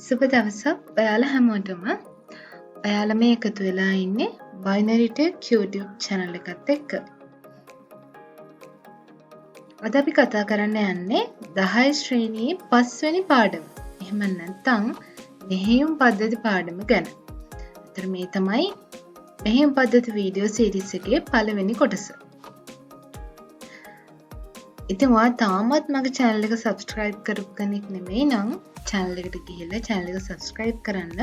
සුබ දවසක් ඔයාලා හැමෝටම. ඔයාලා මේ එකතු වෙලා ඉන්නේ Binary Tech YouTube channel එකත් එක්ක. අද අපි කතා කරන්න යන්නේ 10 ශ්‍රේණියේ 5 වෙනි පාඩම. එහෙම නැත්නම් මෙහෙයුම් පද්ධති පාඩම ගැන. අතර මේ තමයි මෙහෙයුම් පද්ධති වීඩියෝ සීරීස් එකේ පළවෙනි කොටස. ඉතින් ඔයා තාමත් මගේ channel එක subscribe කරපු කෙනෙක් නෙමෙයි නම් channel එකට ගිහිල්ලා channel එක subscribe කරන්න.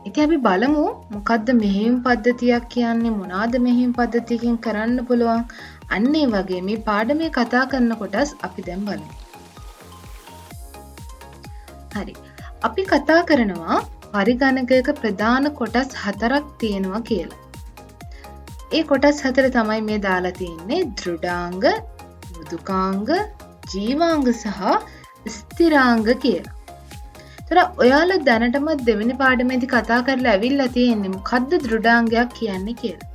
ඉතින් අපි බලමු මොකද්ද මෙහෙයුම් පද්ධතියක් කියන්නේ, මොනවාද මෙහෙයුම් පද්ධතියකින් කරන්න පුළුවන්. අන්න ඒ වගේ මේ පාඩමේ කතා කරන කොටස් අපි දැන් බලමු. හරි. අපි කතා කරනවා පරිගණකයක ප්‍රධාන කොටස් 4ක් තියෙනවා කියලා. ඒ කොටස් 4 තමයි මේ දාලා තියෙන්නේ දෘඩාංග, මෘදුකාංග, ජීවාංග සහ ස්ථිරාංග කියලා. ඒතර ඔයාලා දැනටම දෙවෙනි පාඩමේදී කතා කරලා ඇවිල්ලා තියෙන්නේ මොකද්ද දෘඩාංගයක් කියන්නේ කියලා.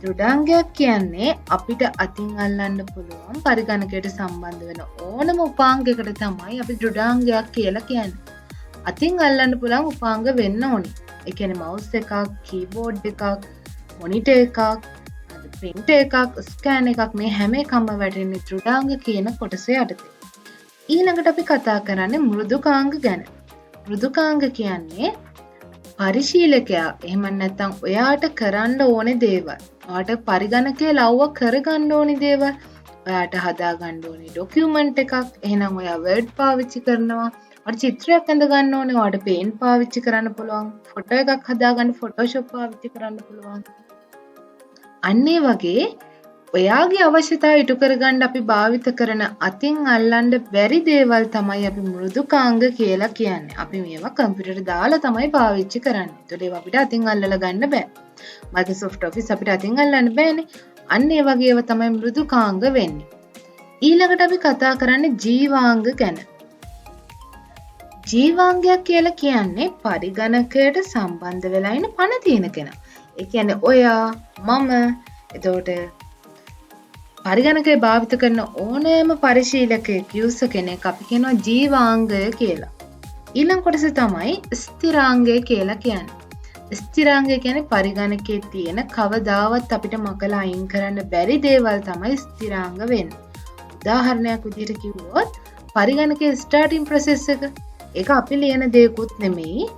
දෘඩාංගයක් කියන්නේ අපිට අතින් අල්ලන්න පුළුවන් පරිගණකයට සම්බන්ධ වෙන ඕනම උපාංගයකට තමයි අපි දෘඩාංගයක් කියලා කියන්නේ. අතින් අල්ලන්න පුළුවන් උපාංග වෙන්න ඕනි. ඒ කියන්නේ mouse එකක්, keyboard එකක්, monitor එකක්, printer එකක්, scan එකක්, මේ හැම එකම වැටෙන්නේ දෘඩාංග කියන කොටස යටතේ. ඊළඟට අපි කතා කරන්නේ මෘදුකාංග ගැන. මෘදුකාංග කියන්නේ පරිශීලකයා එහෙම නැත්නම් ඔයාට කරන්න ඕනේ දේවල්. ඔයාට පරිගණකයේ ලව්ව කරගන්න ඕනේ දේවල්. ඔයාට හදා ගන්න ඕනේ ડોකියුමන්ට් එකක්. එහෙනම් ඔයා Word පාවිච්චි කරනවා. ඔයාට චිත්‍රයක් අඳ ගන්න ඕනේ. ඔයාට Paint පාවිච්චි කරන්න පුළුවන්. ෆොටෝ එකක් හදා ගන්න Photoshop පාවිච්චි කරන්න පුළුවන්. අන්න ඒ වගේ ඔයාගේ අවශ්‍යතාව ඉටු කරගන්න අපි භාවිත කරන අතින් අල්ලන්න බැරි දේවල් තමයි අපි මෘදුකාංග කියලා කියන්නේ. අපි මේවා කම්පියුටර් දාලා තමයි පාවිච්චි කරන්නේ. ඒතකොට ඒවා අපිට අතින් අල්ලලා ගන්න බෑ. Microsoft Office අපිට අතින් අල්ලන්න බෑනේ. අන්න ඒ වගේ ඒවා තමයි මෘදුකාංග වෙන්නේ. ඊළඟට අපි කතා කරන්නේ ජීවාංග ගැන. ජීවාංගයක් කියලා කියන්නේ පරිගණකයට සම්බන්ධ වෙලා ඉන්න පණ තියෙන කෙනා. ඒ කියන්නේ ඔයා, මම, එතකොට පරිගණකය භාවිත කරන ඕනෑම පරිශීලකයෙක් යූසර් කෙනෙක් අපි කියනවා ජීවාංගය කියලා. ඊළඟ කොටස තමයි ස්ථිරාංගය කියලා කියන්නේ. ස්ථිරාංගය කියන්නේ පරිගණකයේ තියෙන කවදාවත් අපිට මකලා අයින් කරන්න බැරි දේවල් තමයි ස්ථිරාංග වෙන්නේ. උදාහරණයක් විදිහට කිව්වොත් පරිගණකයේ ස්ටාර්ටින් ප්‍රොසෙස් එක. ඒක අපි ලියන දෙයක්වත් නෙමෙයි.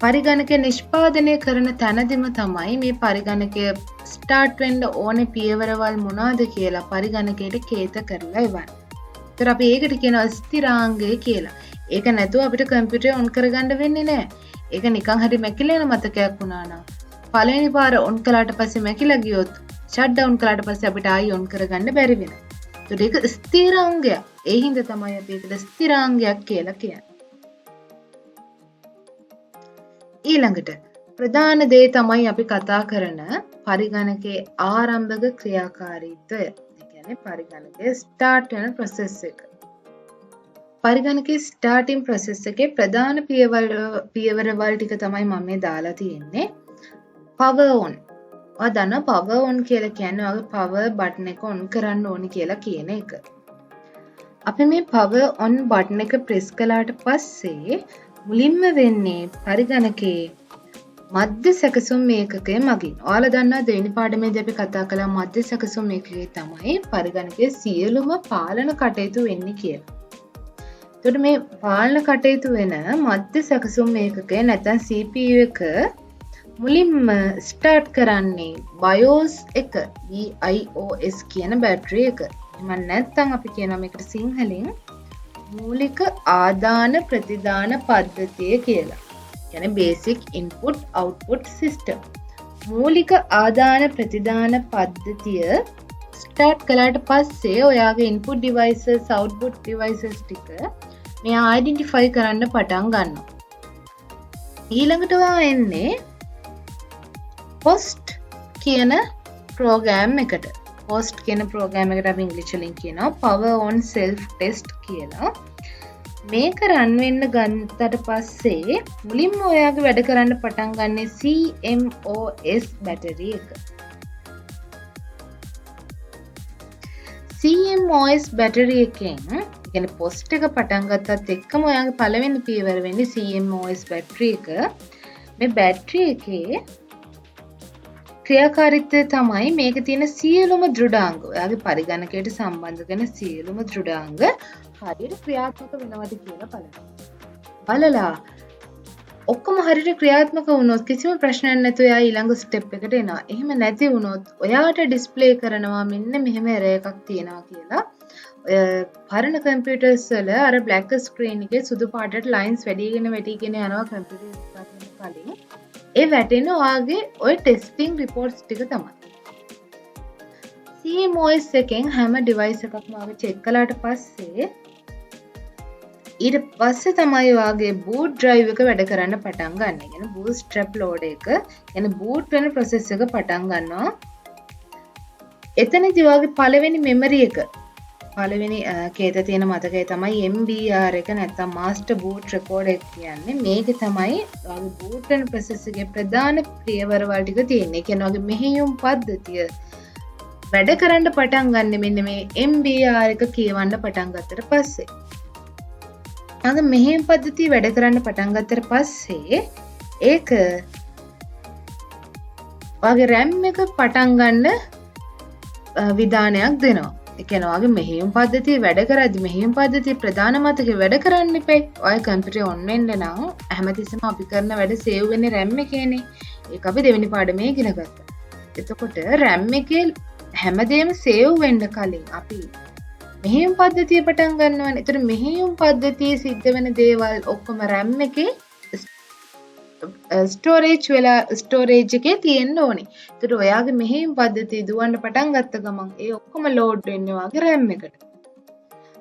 පරිගණකය නිෂ්පාදනය කරන තැනදිම තමයි මේ පරිගණකය ස්ටාර්ට් වෙන්න ඕනේ පියවරවල් මොනවාද කියලා පරිගණකයට කේත කරලා ඉවරයි. ඒතර අපි ඒකට කියනවා ස්ථිරාංගය කියලා. ඒක නැතුව අපිට කම්පියුටර් ඔන් කරගන්න වෙන්නේ නැහැ. ඒක නිකන් හරි මැකිලෙන මතකයක් වුණා නම් පළවෙනි පාර ඔන් කළාට පස්සේ මැකිලා ගියොත් ෂට් ඩවුන් කළාට පස්සේ අපිට ආයි ඔන් කරගන්න බැරි වෙනවා. ඒතර ඒක ස්ථිරාංගයක්. ඒ හින්දා තමයි අපි ඒකට ස්ථිරාංගයක් කියලා කියන්නේ. ඊළඟට ප්‍රධාන දේ තමයි අපි කතා කරන පරිගණකයේ ආරම්භක ක්‍රියාකාරීත්වය. ඒ කියන්නේ පරිගණකයේ ස්ටාර්ට් වෙන process එක. පරිගණකයේ ස්ටාර්ටින් process එකේ ප්‍රධාන පියවරවල් ටික තමයි මම මේ දාලා තියෙන්නේ. power on. ඔයා දන්නවා power on කියලා කියන්නේ ඔයාගේ power button එක on කරන්න ඕනි කියලා කියන එක. අපි මේ power on button එක press කළාට පස්සේ මුලින්ම වෙන්නේ පරිගණකයේ මධ්‍ය සැකසුම් ඒකකය මගින්. ඔයාලා දන්නවා දෙවෙනි පාඩමේදී අපි කතා කළා මධ්‍ය සැකසුම් ඒකකයේ තමයි පරිගණකයේ සියලුම පාලන කටයුතු වෙන්නේ කියලා. එතකොට මේ පාලන කටයුතු වෙන මධ්‍ය සැකසුම් ඒකකය නැත්නම් CPU එක මුලින්ම ස්ටාර්ට් කරන්නේ BIOS එක, BIOS කියන බැටරි එක. එහෙම නැත්නම් අපි කියනවා මේකට සිංහලෙන් මූලික ආදාන ප්‍රතිදාන පද්ධතිය කියලා. කියන්නේ basic input output system. මූලික ආදාන ප්‍රතිදාන පද්ධතිය ස්ටාර්ට් කළාට පස්සේ ඔයාගේ input devices output devices ටික මෙයා identify කරන්න පටන් ගන්නවා. ඊළඟට ඔයා එන්නේ post කියන program එකට. post කියන program එකට අපි ඉංග්‍රීසි වලින් කියනවා power on self test කියලා. මේක රන් වෙන්න ගත්තට පස්සේ මුලින්ම ඔයාගේ වැඩ කරන්න පටන් ගන්න CMOS බැටරි එක. CMOS බැටරි එකෙන් කියන්නේ පොස්ට් එක පටන් ගත්තත් එක්කම ඔයාගේ පළවෙනි පියවර වෙන්නේ CMOS බැටරි එක. මේ බැටරි එකේ ක්‍රියාකාරීත්වය තමයි මේක තියෙන සියලුම දෘඩාංග. ඔයාගේ පරිගණකයට සම්බන්ධ කරන සියලුම දෘඩාංග හරියට ක්‍රියාත්මක වෙනවද කියලා බලන්න. බලලා ඔක්කොම හරියට ක්‍රියාත්මක වුණොත් කිසිම ප්‍රශ්නයක් නැතුව එයා ඊළඟ ස්ටෙප් එකට එනවා. එහෙම නැති වුණොත් ඔයාට ඩිස්ප්ලේ කරනවා මෙන්න මෙහෙම එරර් එකක් තියෙනවා කියලා. ඔය පරණ කම්පියුටර්ස් වල අර බ්ලැක් ස්ක්‍රීන් එකේ සුදු පාටට ලයින්ස් වැඩිගෙන යනවා කම්පියුටර් ස්ටාර්ට් වෙන කලින්. ඒ වැටෙන ඔයාගේ ඔය ටෙස්ටිං රිපෝට්ස් ටික තමයි. CMOS එකෙන් හැම ඩිවයිස් එකක්ම ඔයාගේ චෙක් කළාට පස්සේ ඊට පස්සේ තමයි ඔයාගේ boot drive එක වැඩ කරන්න පටන් ගන්න. කියන්නේ bootstrap load එක, කියන්නේ boot වෙන process එක පටන් ගන්නවා. එතනදී ඔයාගේ පළවෙනි memory එක, පළවෙනි කේත තියෙන මතකය තමයි MBR එක නැත්නම් master boot record එක කියන්නේ. මේක තමයි ඔයාගේ boot වෙන process එකේ ප්‍රධාන පියවරවල් ටික තියෙන්නේ. කියන්නේ ඔයාගේ මෙහෙයුම් පද්ධතිය වැඩ කරන්න පටන් ගන්න මෙන්න මේ MBR එක කියවන්න පටන් ගත්තට පස්සේ. මෙහෙම පද්ධතිය වැඩ කරන්න පටන් ගත්තට පස්සේ ඒක ඔයාගේ RAM එක පටන් ගන්න විධානයක් දෙනවා. ඒ කියන්නේ ඔයාගේ මෙහෙම පද්ධතිය වැඩ කරද්දි මෙහෙම පද්ධතිය ප්‍රධාන මතකේ වැඩ කරන්න ඉපේ. ඔය කම්පියුටර් ඔන් වෙන්න නම් හැමතිස්සෙම අපි කරන වැඩ සේව් වෙන්නේ RAM එකේනේ. ඒක අපි දෙවෙනි පාඩමේ ඉගෙන ගත්තා. එතකොට RAM එකේ හැමදේම සේව් වෙන්න කලින් අපි මෙහෙයුම් පද්ධතිය පටන් ගන්නවනේ. ඒතර මෙහෙයුම් පද්ධතියේ සිද්ධ වෙන දේවල් ඔක්කොම RAM එකේ ස්ටෝරේජ් එකේ තියෙන්න ඕනේ. ඒතර ඔයාගේ මෙහෙයුම් පද්ධතිය දුවන්න පටන් ගත්ත ගමන් ඒ ඔක්කොම ලෝඩ් වෙන්නේ ඔයාගේ RAM එකට.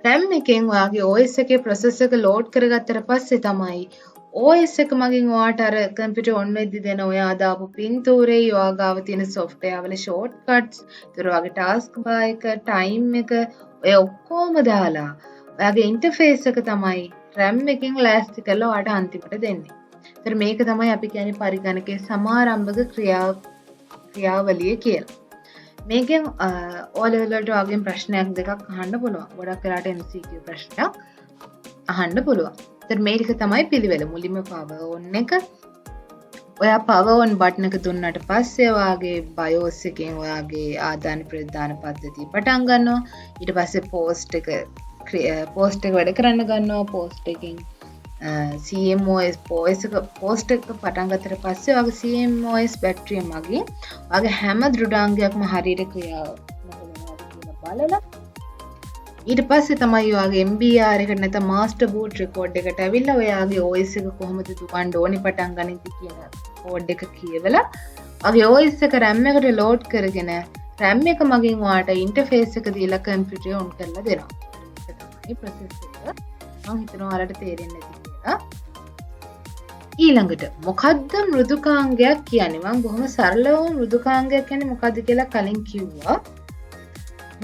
RAM එකෙන් ඔයාගේ OS එකේ process එක ලෝඩ් කරගත්තට පස්සේ තමයි OS එක මගින් ඔයාට අර කම්පියුටර් ඔන් වෙද්දි දෙන ඔයා දාපු පින්තූරේ ඔයා ගාව තියෙන software වල shortcuts, ඒතර ඔයාගේ task bar එක, time එක ඔය ඔක්කොම දාලා ඔයාගේ ඉන්ටර්ෆේස් එක තමයි RAM එකෙන් ලෑස්ති කරලා ඔයාට අන්තිමට දෙන්නේ. ඒතර මේක තමයි අපි කියන්නේ පරිගණකයේ සමාරම්භක ක්‍රියාවලිය කියලා. මේකෙන් O level වලට ඔයාගෙන් ප්‍රශ්නයක් දෙකක් අහන්න පුළුවන්. ගොඩක් වෙලාට MCQ ප්‍රශ්නයක් අහන්න පුළුවන්. ඒතර මේක තමයි පිළිවෙල. මුලින්ම power on එක. ඔයා power on button එක දුන්නාට පස්සේ ඔයාගේ BIOS එකෙන් ඔයාගේ ආදාන ප්‍රදාන පද්ධතිය පටන් ගන්නවා. ඊට පස්සේ post එක වැඩ කරන්න ගන්නවා. post එකෙන් CMOS post එක පටන් ගත්තට පස්සේ ඔයාගේ CMOS බැටරිය මගින් ඔයාගේ හැම දෘඩාංගයක්ම හරියට ක්‍රියාත්මක වෙනවද කියලා බලලා ඊට පස්සේ තමයි ඔයාගේ MBR එකට නැත්නම් master boot record එකට ඇවිල්ලා ඔයාගේ OS එක කොහොමද දුවන්න ඕනි පටන් ගන්නද කියන කෝඩ් එක කියවලා ඔයාගේ OS එක RAM එකට ලෝඩ් කරගෙන RAM එක මගින් ඔයාට ඉන්ටර්ෆේස් එක දීලා කම්පියුටර් ඔන් කරලා දෙනවා. ඒක තමයි process එක. මම හිතනවා ඔයාලට තේරෙන්නේ නැති කියලා. ඊළඟට මොකද්ද මෘදුකාංගයක් කියන්නේ? මම බොහොම සරලව මෘදුකාංගයක් කියන්නේ මොකද්ද කියලා කලින් කිව්වා.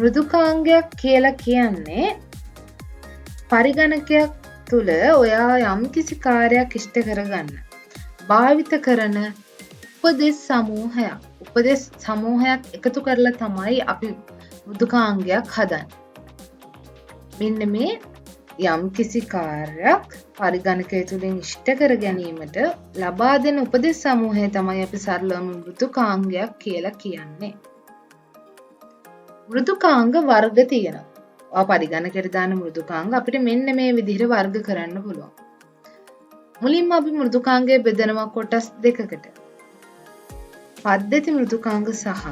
මෘදුකාංගයක් කියලා කියන්නේ පරිගණකයක් තුල ඔයා යම්කිසි කාර්යයක් ඉෂ්ට කරගන්න භාවිත කරන උපදෙස් සමූහයක් එකතු කරලා තමයි අපි මෘදුකාංගයක් හදන්නේ. මෙන්න මේ යම්කිසි කාර්යයක් පරිගණකය තුලින් ඉෂ්ට කර ගැනීමට ලබා දෙන උපදෙස් සමූහය තමයි අපි සරලවම මෘදුකාංගයක් කියලා කියන්නේ. මෘදුකාංග වර්ග තියෙනවා. ඔය පරිගණකයට දාන මෘදුකාංග අපිට මෙන්න මේ විදිහට වර්ග කරන්න පුළුවන්. මුලින්ම අපි මෘදුකාංගය බෙදනවා කොටස් දෙකකට. පද්ධති මෘදුකාංග සහ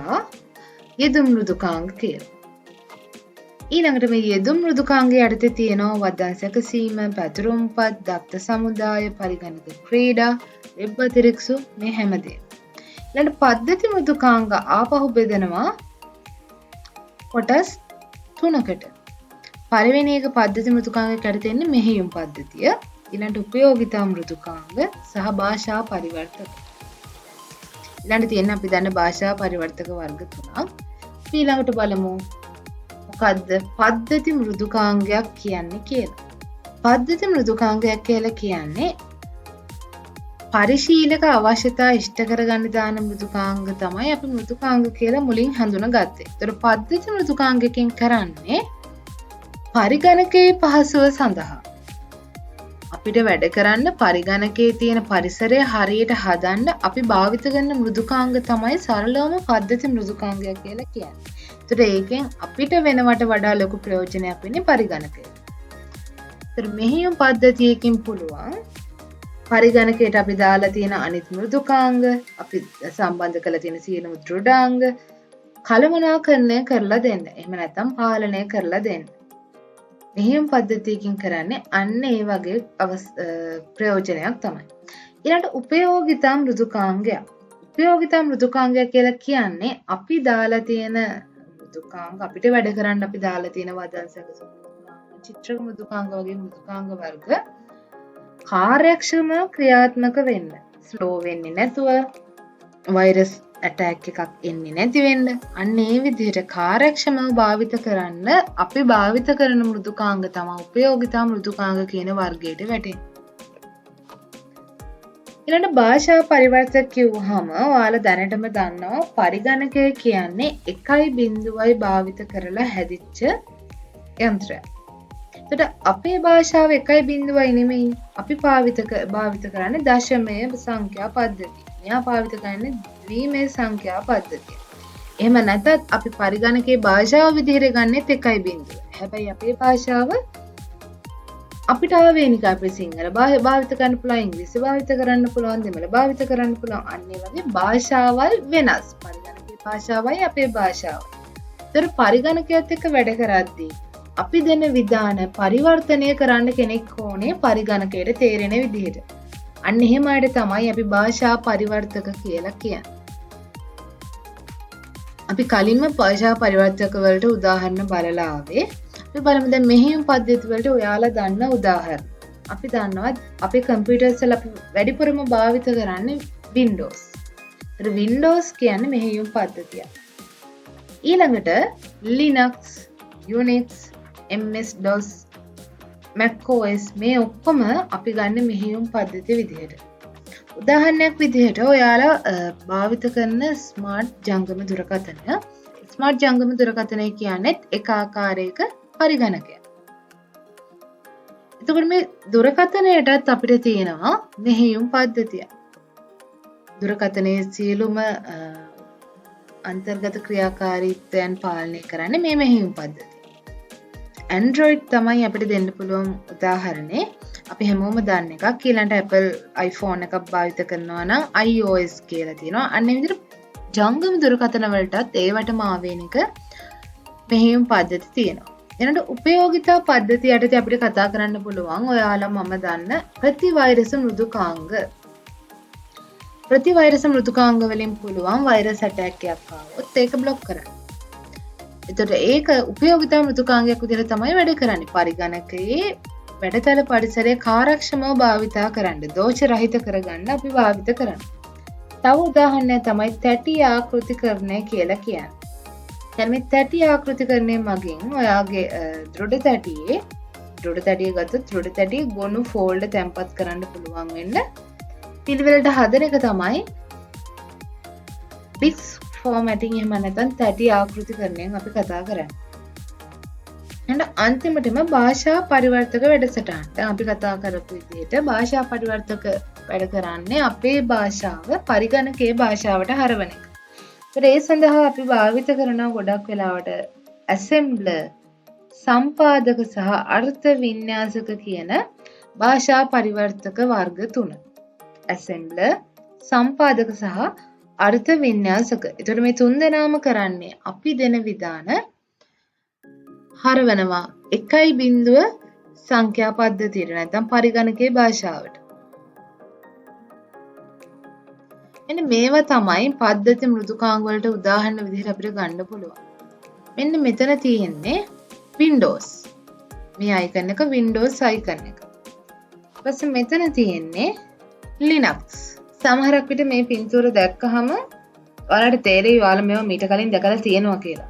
යෙදුම් මෘදුකාංග කියලා. ඊළඟට මේ යෙදුම් මෘදුකාංගයේ යටතේ තියෙනවා වදන්සක සීම, පැතුරුම්පත්, දත්ත සමුදාය, පරිගණක ක්‍රීඩා, වෙබ් අතිරික්සු මේ හැමදේම. ඊළඟට පද්ධති මෘදුකාංග ආපහු බෙදනවා කොටස් තුනකට. පළවෙනි එක පද්ධති මෘදුකාංගයකට යටතේ ඉන්නේ මෙහෙයුම් පද්ධතිය. ඊළඟට උපයෝගිතා මෘදුකාංග සහ භාෂා පරිවර්තක. ඊළඟට තියෙන අපි දන්න භාෂා පරිවර්තක වර්ග තුනක්. ඊළඟට බලමු මොකද්ද පද්ධති මෘදුකාංගයක් කියන්නේ කියලා. පද්ධති මෘදුකාංගයක් කියලා කියන්නේ පරිශීලක අවශ්‍යතා ඉෂ්ට කරගන්න දාන මෘදුකාංග තමයි අපි මෘදුකාංග කියලා මුලින් හඳුනාගත්තේ. ඒතර පද්ධති මෘදුකාංගකින් කරන්නේ පරිගණකයේ පහසුව සඳහා අපිට වැඩ කරන්න පරිගණකයේ තියෙන පරිසරය හරියට හදන්න අපි භාවිත කරන මෘදුකාංග තමයි සරලවම පද්ධති මෘදුකාංගය කියලා කියන්නේ. ඒතර ඒකෙන් අපිට වෙනවට වඩා ලොකු ප්‍රයෝජනයක් වෙන්නේ පරිගණකය. ඒතර මෙහෙයුම් පද්ධතියකින් පුළුවන් පරිගණකයට අපි දාලා තියෙන අනිත් මෘදුකාංග අපි සම්බන්ධ කරලා තියෙන සියලුම දෘඩාංග කළමනාකරණය කරලා දෙන්න. එහෙම නැත්නම් පාලනය කරලා දෙන්න. මෙහෙයුම් පද්ධතියකින් කරන්නේ අන්න ඒ වගේ ප්‍රයෝජනයක් තමයි. ඊළඟට උපයෝගිතා මෘදුකාංගය. උපයෝගිතා මෘදුකාංගය කියලා කියන්නේ අපි දාලා තියෙන මෘදුකාංග අපිට වැඩ කරන්න අපි දාලා තියෙන වදන් සැකසුම් චිත්‍රක මෘදුකාංග වගේ මෘදුකාංග වර්ග කාර්යක්ෂම ක්‍රියාත්මක වෙන්න. ස්ලෝ වෙන්නේ නැතුව වෛරස් ඇටැක් එකක් එන්නේ නැති වෙන්න අන්න ඒ විදිහට කාර්යක්ෂමව භාවිත කරන්න අපි භාවිත කරන මෘදුකාංග තමයි උපයෝගිතා මෘදුකාංග කියන වර්ගයට වැටෙන්නේ. ඊළඟ භාෂා පරිවර්තක කිව්වහම ඔයාලා දැනටම දන්නවා පරිගණකය කියන්නේ 1.0යි භාවිත කරලා හැදිච්ච යන්ත්‍රයක්. එතකොට අපේ භාෂාව 1.0යි නෙමෙයි. අපි භාවිත කරන්නේ දශමය සංඛ්‍යා පද්ධතිය. මෙයා භාවිත කරන්නේ ද්විමය සංඛ්‍යා පද්ධතිය. එහෙම නැත්නම් අපි පරිගණකයේ භාෂාව විදිහට ගන්නෙත් 1.0. හැබැයි අපේ භාෂාව අපිට ආවේනික අපේ සිංහල භාවිත කරන්න පුළුවන්, ඉංග්‍රීසි භාවිත කරන්න පුළුවන්, දෙමළ භාවිත කරන්න පුළුවන්. අන්න ඒ වගේ භාෂාවල් වෙනස්. පරිගණකයේ භාෂාවයි අපේ භාෂාව. ඒතර පරිගණකයත් එක්ක වැඩ කරද්දී අපි දෙන විධාන පරිවර්තනය කරන්න කෙනෙක් ඕනේ පරිගණකයට තේරෙන විදිහට. අන්න එහෙම අයට තමයි අපි භාෂා පරිවර්තක කියලා කියන්නේ. අපි කලින්ම භාෂා පරිවර්තක වලට උදාහරණ බලලා ආවේ. අපි බලමු දැන් මෙහෙයුම් පද්ධති වලට ඔයාලා දන්න උදාහරණ. අපි දන්නවා අපේ කම්පියුටර්ස් වල අපි වැඩිපුරම භාවිත කරන්නේ Windows. ඒතර Windows කියන්නේ මෙහෙයුම් පද්ධතිය. ඊළඟට Linux, Unix, MS-DOS, MacOS මේ ඔක්කොම අපි ගන්න මෙහෙයුම් පද්ධතිය විදිහට. උදාහරණයක් විදිහට ඔයාලා භාවිත කරන ස්මාර්ට් ජංගම දුරකථනය. ස්මාර්ට් ජංගම දුරකථනය කියන්නේ එක ආකාරයක පරිගණකයක්. එතකොට මේ දුරකථනයටත් අපිට තියෙනවා මෙහෙයුම් පද්ධතිය. දුරකථනයේ සියලුම අන්තර්ගත ක්‍රියාකාරීත්වයන් පාලනය කරන්නේ මේ මෙහෙයුම් පද්ධතිය. Android තමයි අපිට දෙන්න පුළුවන් උදාහරණේ. අපි හැමෝම දන්න එකක්. ඊළඟට Apple iPhone එකක් භාවිත කරනවා නම් iOS කියලා තියෙනවා. අන්න ඒ විදිහට ජංගම දුරකථන වලටත් ඒවටම ආවේනික මෙහෙයුම් පද්ධති තියෙනවා. ඊළඟට උපයෝගිතා පද්ධතිය යටතේ අපිට කතා කරන්න පුළුවන් ඔයාලා මම දන්න ප්‍රතිවෛරස මෘදුකාංග. ප්‍රතිවෛරස මෘදුකාංග වලින් පුළුවන් වෛරස් ඇටැක් එකක් ආවොත් ඒක બ્લોක් කරන්න. එතකොට ඒක උපයෝගිතා මෘදුකාංගයක් විදිහට තමයි වැඩ කරන්නේ. පරිගණකයේ වැඩතල පරිසරයේ කාර්යක්ෂමව භාවිතා කරන්න, දෝෂ රහිත කරගන්න අපි භාවිත කරනවා. තව උදාහරණයක් තමයි තැටි ආකෘතිකරණය කියලා කියන්නේ. දැන් මේ තැටි ආකෘතිකරණය මගින් ඔයාගේ දෘඩ තැටිය ගත්තොත් දෘඩ තැටිය ගොනු ෆෝල්ඩ් තැම්පත් කරන්න පුළුවන් වෙන්න පිළිවෙලට හදන එක තමයි ඩිස්ක් ෆෝමැටිං එහෙම නැත්නම් තැටි ආකෘතිකරණයෙන් අපි කතා කරන්නේ. and අන්තිමටම භාෂා පරිවර්තක වැඩසටහන. දැන් අපි කතා කරපු විදිහට භාෂා පරිවර්තක වැඩ කරන්නේ අපේ භාෂාව පරිගණකයේ භාෂාවට හරවන එක. ඒ සඳහා අපි භාවිත කරන ගොඩක් වෙලාවට assembler, සම්පාදක සහ අර්ථ වින්‍යාසක කියන භාෂා පරිවර්තක වර්ග තුන. assembler, සම්පාදක සහ අර්ථ වින්‍යාසක. ඒතර මේ තුන් දෙනාම කරන්නේ අපි දෙන විධාන හරවනවා 1.0 සංඛ්‍යා පද්ධතියට නැත්නම් පරිගණකයේ භාෂාවට. මෙන්න මේවා තමයි පද්ධති මෘදුකාංග වලට උදාහරණ විදිහට අපිට ගන්න පුළුවන්. මෙන්න මෙතන තියෙන්නේ Windows. මේ අයිකන් එක Windows අයිකන් එක. ඊපස්සේ මෙතන තියෙන්නේ Linux. සමහරක් විට මේ පින්තූර දැක්කහම ඔයාලට තේරෙයි ඔයාලා මේවා මීට කලින් දැකලා තියෙනවා කියලා.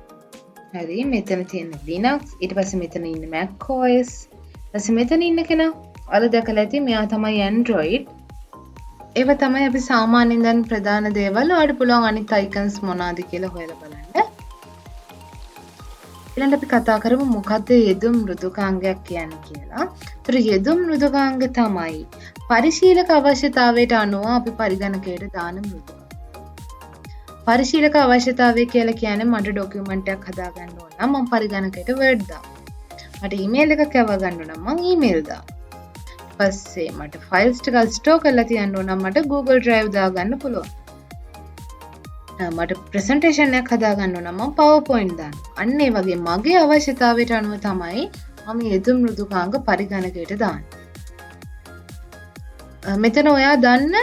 හරි මෙතන තියෙන Linux ඊට පස්සේ මෙතන ඉන්න MacOS ඊට පස්සේ මෙතන ඉන්න කෙනා ඔයාලා දැකලා ඇති මෙයා තමයි Android. ඒව තමයි අපි සාමාන්‍යයෙන් දැන් ප්‍රධාන දේවල් ඔයාලට පුළුවන් අනිත් icons මොනවාද කියලා හොයලා බලන්න. ඊළඟට අපි කතා කරමු මොකද්ද යෙදුම් මෘදුකාංගයක් කියන්නේ කියලා. ඒතර යෙදුම් මෘදුකාංග තමයි පරිශීලක අවශ්‍යතාවයට අනුව අපි පරිගණකයට දාන මෘදුකාංග. පරිශීලක අවශ්‍යතාවය කියලා කියන්නේ මට ඩොකියුමන්ට් එකක් හදාගන්න ඕන නම් මම පරිගණකයට Word දානවා. මට ඊමේල් එකක් යව ගන්න ඕන නම් මම ඊමේල් දානවා. පස්සේ මට ෆයිල්ස් ටික ස්ටෝර් කරලා තියන්න ඕන නම් මට Google Drive දාගන්න පුළුවන්. මට ප්‍රසන්ටේෂන් එකක් හදාගන්න ඕන නම් මම PowerPoint දානවා. අන්න ඒ වගේ මගේ අවශ්‍යතාවයට අනුව තමයි මම යෙදුම් මෘදුකාංග පරිගණකයට දාන්නේ. මෙතන ඔයා දන්න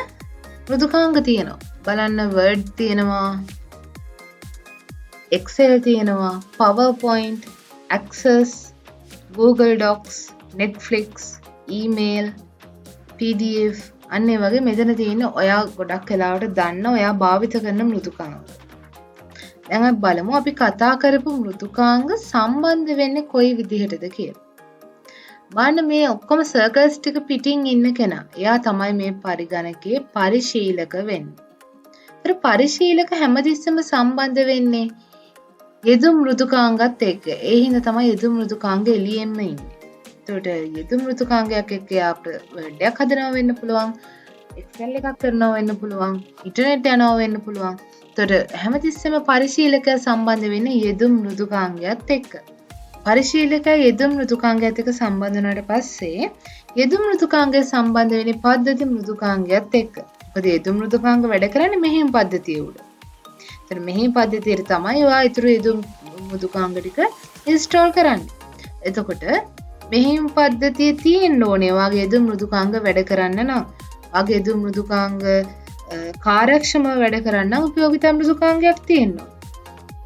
මෘදුකාංග තියෙනවා. බලන්න Word තියෙනවා, Excel තියෙනවා, PowerPoint, Access, Google Docs, Netflix, email, PDF අන්න ඒ වගේ මෙතන තියෙන ඔයා ගොඩක් වෙලාවට දන්න ඔයා භාවිත කරන මෘදුකාංග. දැන් අපි බලමු අපි කතා කරපු මෘදුකාංග සම්බන්ධ වෙන්නේ කොයි විදිහටද කියලා. බලන්න මේ ඔක්කොම සර්කල්ස් ටික පිටින් ඉන්න කෙනා. එයා තමයි මේ පරිගණකයේ පරිශීලක වෙන්නේ. ඒතර පරිශීලක හැමතිස්සෙම සම්බන්ධ වෙන්නේ යෙදුම් මෘදුකාංගත් එක්ක. ඒ හින්දා තමයි යෙදුම් මෘදුකාංග එළියෙන්න ඉන්නේ. එතකොට යෙදුම් මෘදුකාංගයක් එක්ක යාට Word එකක් හදනවා වෙන්න පුළුවන්, Excel එකක් කරනවා වෙන්න පුළුවන්, ඉන්ටර්නෙට් යනවා වෙන්න පුළුවන්. එතකොට හැමතිස්සෙම පරිශීලකයා සම්බන්ධ වෙන්නේ යෙදුම් මෘදුකාංගයත් එක්ක. පරිශීලකයා යෙදුම් මෘදුකාංගයත් එක්ක සම්බන්ධ වුණාට පස්සේ යෙදුම් මෘදුකාංගය සම්බන්ධ වෙන්නේ පද්ධති මෘදුකාංගයත් එක්ක. මොකද යෙදුම් මෘදුකාංග වැඩ කරන්නේ මෙහෙයුම් පද්ධතිය උඩ. එතන මෙහෙයුම් පද්ධතියට තමයි ඔයා ඊටු යෙදුම් මෘදුකාංග ටික ඉන්ස්ටෝල් කරන්නේ. එතකොට මෙහෙයුම් පද්ධතිය තියෙන්න ඕනේ ඔයාගේ යෙදුම් මෘදුකාංග වැඩ කරන්න නම්. ඔයාගේ යෙදුම් මෘදුකාංග කාර්යක්ෂමව වැඩ කරන්න නම් උපයෝගිතා මෘදුකාංගයක් තියෙනවා.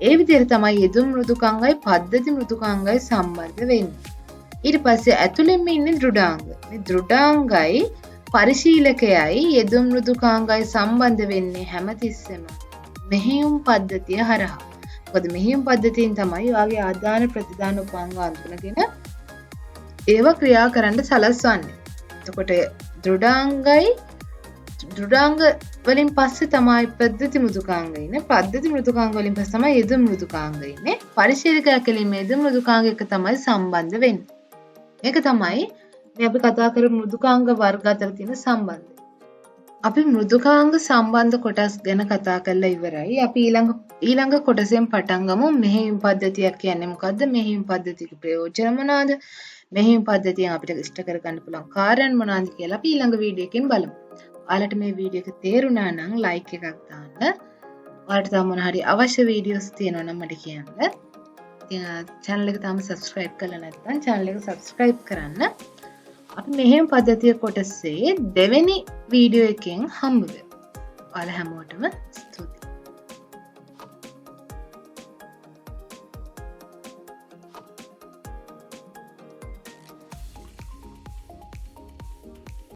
ඒ විදිහට තමයි යෙදුම් මෘදුකාංගයි පද්ධති මෘදුකාංගයි සම්බන්ධ වෙන්නේ. ඊට පස්සේ ඇතුළෙන්ම ඉන්නේ දෘඩාංග. මේ දෘඩාංගයි පරිශීලකයයි යෙදුම් මෘදුකාංගයි සම්බන්ධ වෙන්නේ හැමතිස්සෙම මෙහෙයුම් පද්ධතිය හරහා. මොකද මෙහෙයුම් පද්ධතියෙන් තමයි ඔයාගේ ආදාන ප්‍රතිදාන උපාංග අඳුනගෙන ඒව ක්‍රියා කරන්න සලස්වන්නේ. එතකොට දෘඩාංග වලින් පස්සේ තමයි පද්ධති මෘදුකාංග ඉන්නේ. පද්ධති මෘදුකාංග වලින් පස්සේ තමයි යෙදුම් මෘදුකාංග ඉන්නේ. පරිශීලකයා කෙලින්ම යෙදුම් මෘදුකාංග එක තමයි සම්බන්ධ වෙන්නේ. මේක තමයි මේ අපි කතා කරපු මෘදුකාංග වර්ග අතර තියෙන සම්බන්ධය. අපි මෘදුකාංග සම්බන්ධ කොටස් ගැන කතා කරලා ඉවරයි. අපි ඊළඟ කොටසෙන් පටන් ගමු. මෙහෙයුම් පද්ධතියක් කියන්නේ මොකද්ද? මෙහෙයුම් පද්ධතියක ප්‍රයෝජන මොනවාද? මෙහෙයුම් පද්ධතියෙන් අපිට ඉෂ්ට කරගන්න පුළුවන් කාර්යයන් මොනවාද කියලා අපි ඊළඟ වීඩියෝ එකෙන් බලමු. ඔයාලට මේ වීඩියෝ එක තේරුණා නම් ලයික් එකක් දාන්න. ඔයාලට තව මොන හරි අවශ්‍ය වීඩියෝස් තියෙනවා නම් මට කියන්න. ඉතින් channel එක තාම subscribe කරලා නැත්නම් channel එක subscribe කරන්න. අපි මෙහෙයුම් පද්ධතිය කොටසේ දෙවෙනි වීඩියෝ එකෙන් හම්බ වෙමු. ඔයාලා හැමෝටම ස්තුතියි.